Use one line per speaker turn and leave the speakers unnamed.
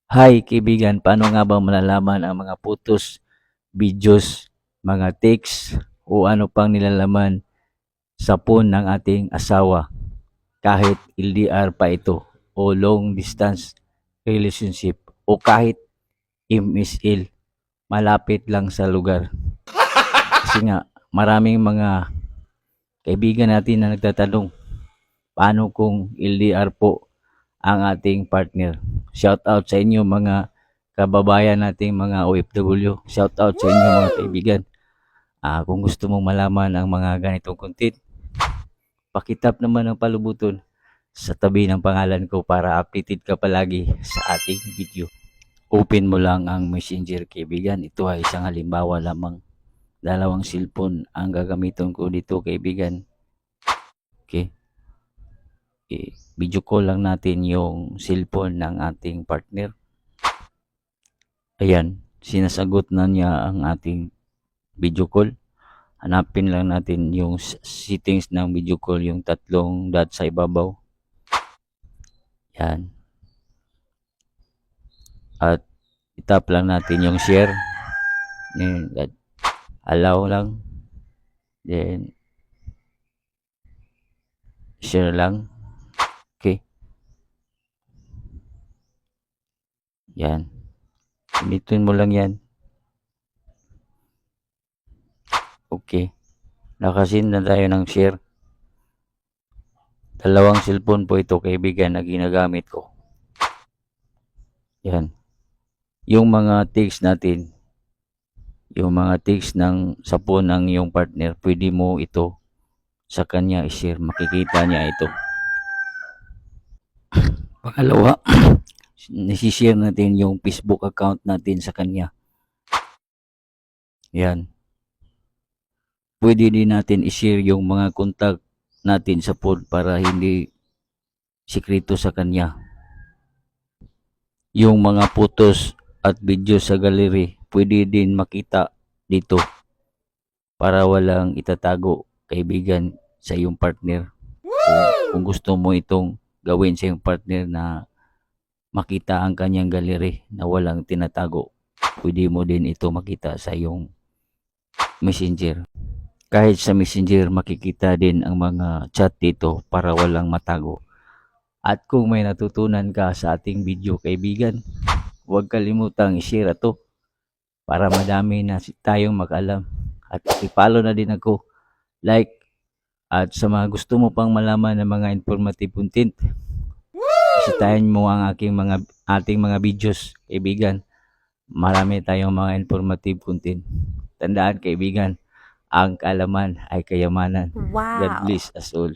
Hi kaibigan, paano nga ba malalaman ang mga photos, videos, mga text o ano pang nilalaman sa phone ng ating asawa kahit LDR pa ito o long distance relationship o kahit MSL malapit lang sa lugar. Kasi nga maraming mga kaibigan natin na nagtatanong paano kung LDR po ang ating partner. Shout out sa inyo mga kababayan nating mga OFW. Shout out sa inyo mga kaibigan. Kung gusto mong malaman ang mga ganitong content, pakitap naman ang palubuton sa tabi ng pangalan ko para updated ka palagi sa ating video. Open mo lang ang Messenger kaibigan. Ito ay isang halimbawa lamang. Dalawang cellphone ang gagamitin ko dito kaibigan. Okay. Video call lang natin yung cellphone ng ating partner. Ayan, sinasagot na niya ang ating video call. Hanapin lang natin yung settings ng video call, yung tatlong dot sa ibabaw. Yan. At itap lang natin yung share. Then, allow lang. Then, share lang. Okay. Yan. Pinitin mo lang yan. Okay. Nakasin na tayo ng share. Dalawang cellphone po ito kaibigan na ginagamit ko. Yan. Yung mga text natin, yung mga text ng sa phone ng iyong partner, pwede mo ito sa kanya i-share. Makikita niya ito. Pangalawa, nasi-share natin yung Facebook account natin sa kanya. Yan. Pwede din natin i-share yung mga contact natin sa phone para hindi sikreto sa kanya. Yung mga photos at video sa gallery, pwede din makita dito para walang itatago kaibigan sa iyong partner. Kung gusto mo itong gawin sa iyong partner na makita ang kanyang gallery na walang tinatago, pwede mo din ito makita sa iyong Messenger. Kahit sa Messenger, makikita din ang mga chat dito para walang matago. At kung may natutunan ka sa ating video kaibigan, huwag kalimutang i-share ito para madami na tayong mag-alam. At i-follow na din ako, like, at sa mga gusto mo pang malaman ng mga informative content, bisitahin mo ang ating mga videos kaibigan. Marami tayong mga informative content. Tandaan kaibigan, ang kaalaman ay kayamanan. God
Wow.
bless us all.